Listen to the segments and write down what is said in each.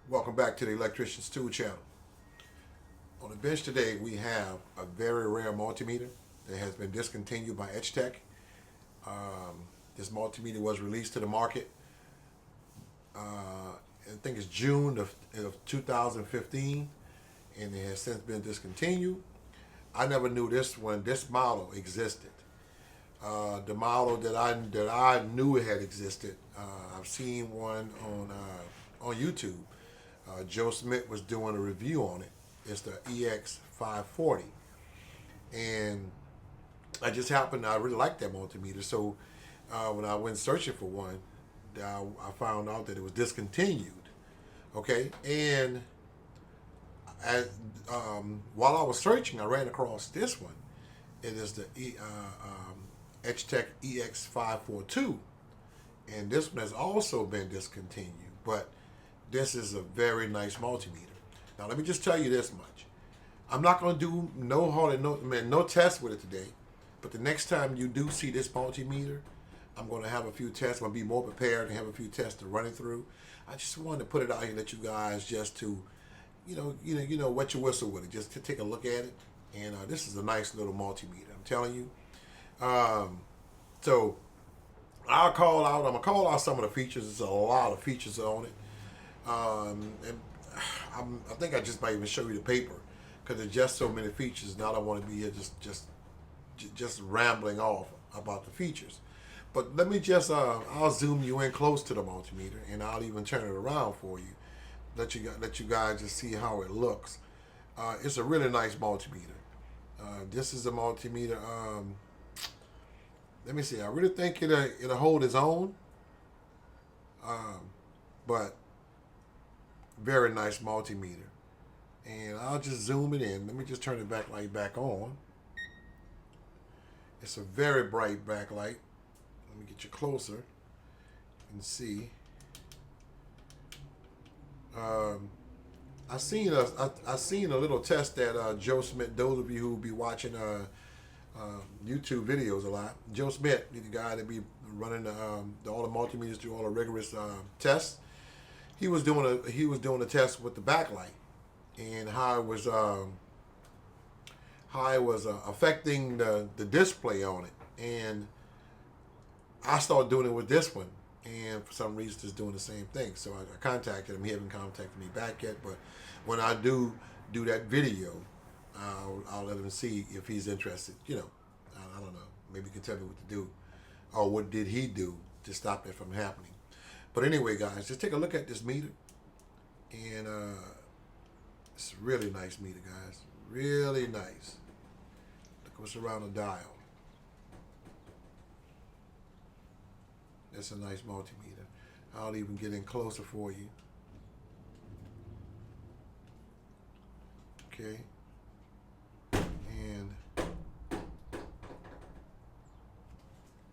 Welcome back to the Electrician's Tool Channel. On the bench today we have a very rare multimeter that has been discontinued by EXTECH. This multimeter was released to the market, I think it's June of 2015, and it has since been discontinued. I never knew this model existed. The model that I knew it had existed, I've seen one on YouTube. Joe Smith was doing a review on it. It's the EX540, and I really like that multimeter. So when I went searching for one, I found out that it was discontinued. Okay, and while I was searching, I ran across this one. It is the EXTECH EX542, and this one has also been discontinued, but this is a very nice multimeter. Now let me just tell you this much. I'm not going to do no tests with it today, but the next time you do see this multimeter, I'm going to have a few tests. I'm going to be more prepared and have a few tests to run it through. I just wanted to put it out here and let you guys just to, wet your whistle with it, just to take a look at it. And this is a nice little multimeter, I'm telling you. So I'm gonna call out some of the features. There's a lot of features on it. And I think I just might even show you the paper because there's just so many features. Now I don't want to be here just rambling off about the features. But let me I'll zoom you in close to the multimeter, and I'll even turn it around for you. Let you guys just see how it looks. It's a really nice multimeter. This is a multimeter. Let me see. I really think it'll hold its own. But very nice multimeter. And I'll just zoom it in. Let me just turn the backlight back on. It's a very bright backlight. Let me get you closer and see. I seen a little test that Joe Smith. Those of you who be watching YouTube videos a lot, Joe Smith, the guy that be running all the multimeters, do all the rigorous tests. He was doing a test with the backlight and how it was affecting the display on it. And I started doing it with this one, and for some reason it's doing the same thing. So I contacted him. He hasn't contacted me back yet, but when I do that video, I'll let him see if he's interested. I don't know. Maybe he can tell me what to do, or what did he do to stop it from happening. But anyway, guys, just take a look at this meter, and it's a really nice meter, guys. Really nice. Look what's around the dial. That's a nice multimeter. I'll even get in closer for you. Okay. And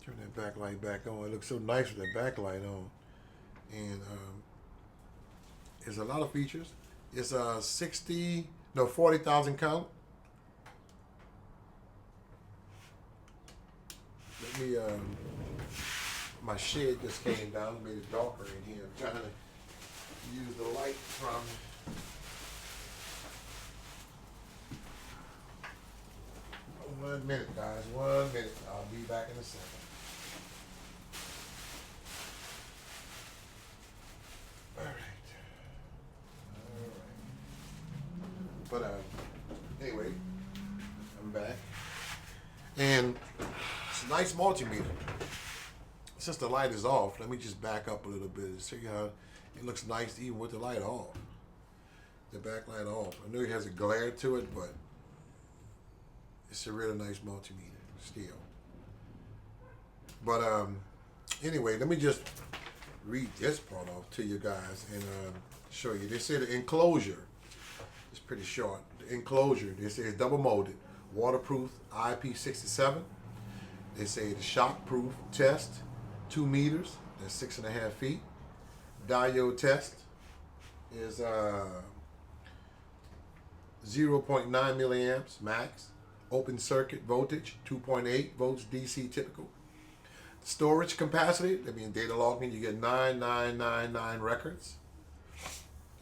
turn that backlight back on. It looks so nice with that backlight on. And there's a lot of features. It's 40,000 count. Let me my shade just came down, made it darker in here. I'm trying to use the light from one minute, guys. 1 minute. I'll be back in a second. All right. But anyway, I'm back, and it's a nice multimeter. Since the light is off, let me just back up a little bit and see how it looks nice even with the light off. The backlight off. I know it has a glare to it, but it's a really nice multimeter still. But anyway, let me just read this part off to you guys and show you. They say the enclosure is pretty short. The enclosure, they say it's double molded, waterproof, IP67. They say the shockproof test, 2 meters, that's 6.5 feet. Diode test is 0.9 milliamps max. Open circuit voltage, 2.8 volts DC typical. Storage capacity, that means data logging, you get 9999 records.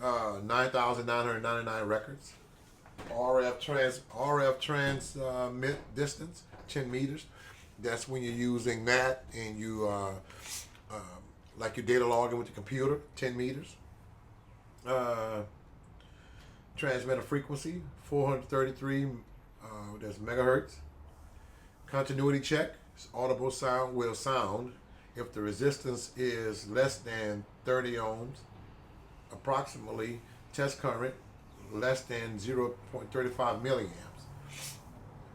9,999 records. RF transmit distance 10 meters. That's when you're using that and you like your data logging with the computer, 10 meters. Transmitter frequency 433 that's megahertz. Continuity check, audible sound will sound if the resistance is less than 30 ohms, approximately test current less than 0.35 milliamps.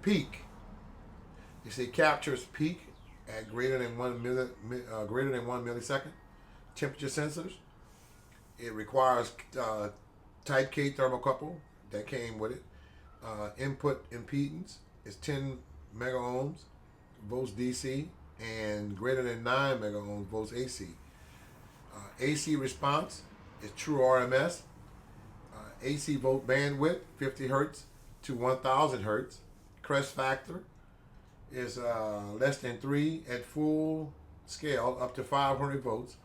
Peak, you see, captures peak at greater than 1 millisecond. Temperature sensors, it requires type K thermocouple that came with it. Input impedance is 10 mega ohms volts DC and greater than 9 mega ohms volts AC. AC response is true RMS. AC volt bandwidth 50 hertz to 1000 hertz. Crest factor is less than 3 at full scale up to 500 volts,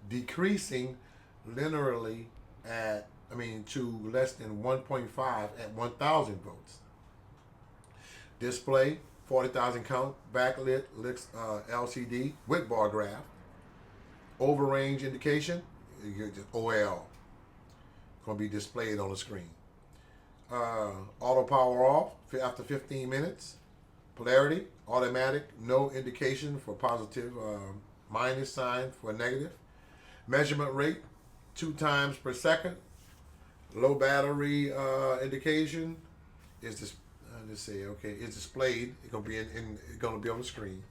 decreasing linearly to less than 1.5 at 1000 volts. Display 40,000 count backlit LCD with bar graph. Overrange indication, OL, going to be displayed on the screen. Auto power off after 15 minutes. Polarity, automatic, no indication for positive, minus sign for negative. Measurement rate, 2 times per second. Low battery indication is this. Let's say it's displayed. It's gonna be on the screen.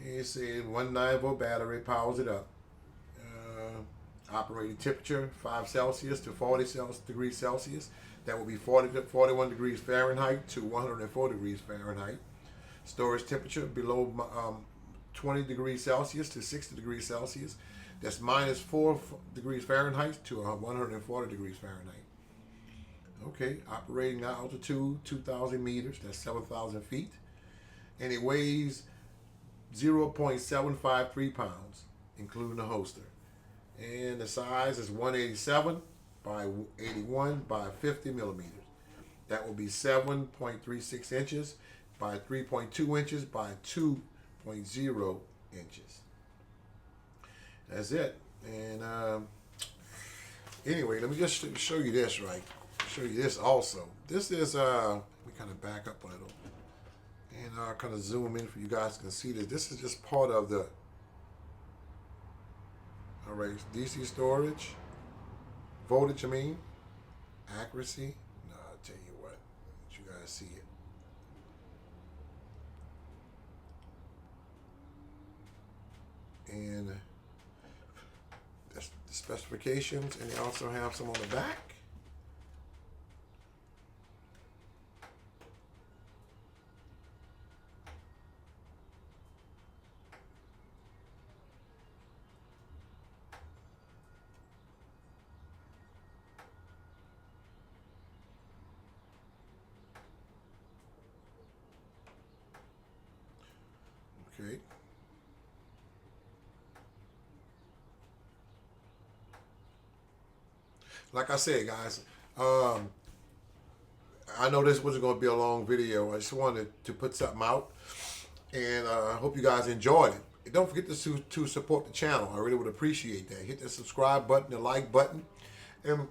It's a 19 volt battery powers it up. Operating temperature 5 Celsius to 40 degrees Celsius. That will be 41 degrees Fahrenheit to 104 degrees Fahrenheit. Storage temperature below 20 degrees Celsius to 60 degrees Celsius. That's minus 4 degrees Fahrenheit to 140 degrees Fahrenheit. Okay, operating altitude 2,000 meters. That's 7,000 feet. And it weighs 0.753 pounds, including the holster. And the size is 187 by 81 by 50 millimeters. That will be 7.36 inches by 3.2 inches by 2.0 inches. That's it. And anyway, let me just show you this, right? Show you this also. This is, let me kind of back up a little. And I'll kind of zoom in for you guys can see this. This is just part of the, all right, DC storage, voltage, accuracy. No, I'll tell you what, let you guys see it. And that's the specifications, and they also have some on the back. Okay. Like I said, guys, I know this wasn't going to be a long video. I just wanted to put something out, and I hope you guys enjoyed it. And don't forget to support the channel. I really would appreciate that. Hit the subscribe button, the like button, and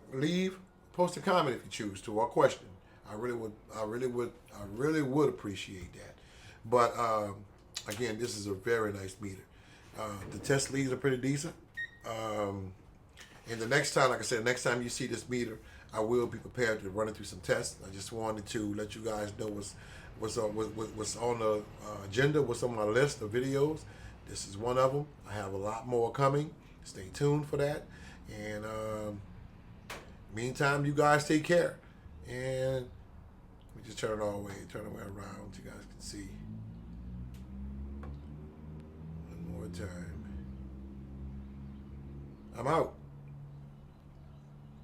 post a comment if you choose to, or a question. I really would appreciate that. But again, this is a very nice meter. The test leads are pretty decent. And the next time, like I said, next time you see this meter, I will be prepared to run it through some tests. I just wanted to let you guys know what's on the agenda, what's on my list of videos. This is one of them. I have a lot more coming. Stay tuned for that. And meantime, you guys take care. And let me just turn it all the way, around so you guys can see. One more time. I'm out.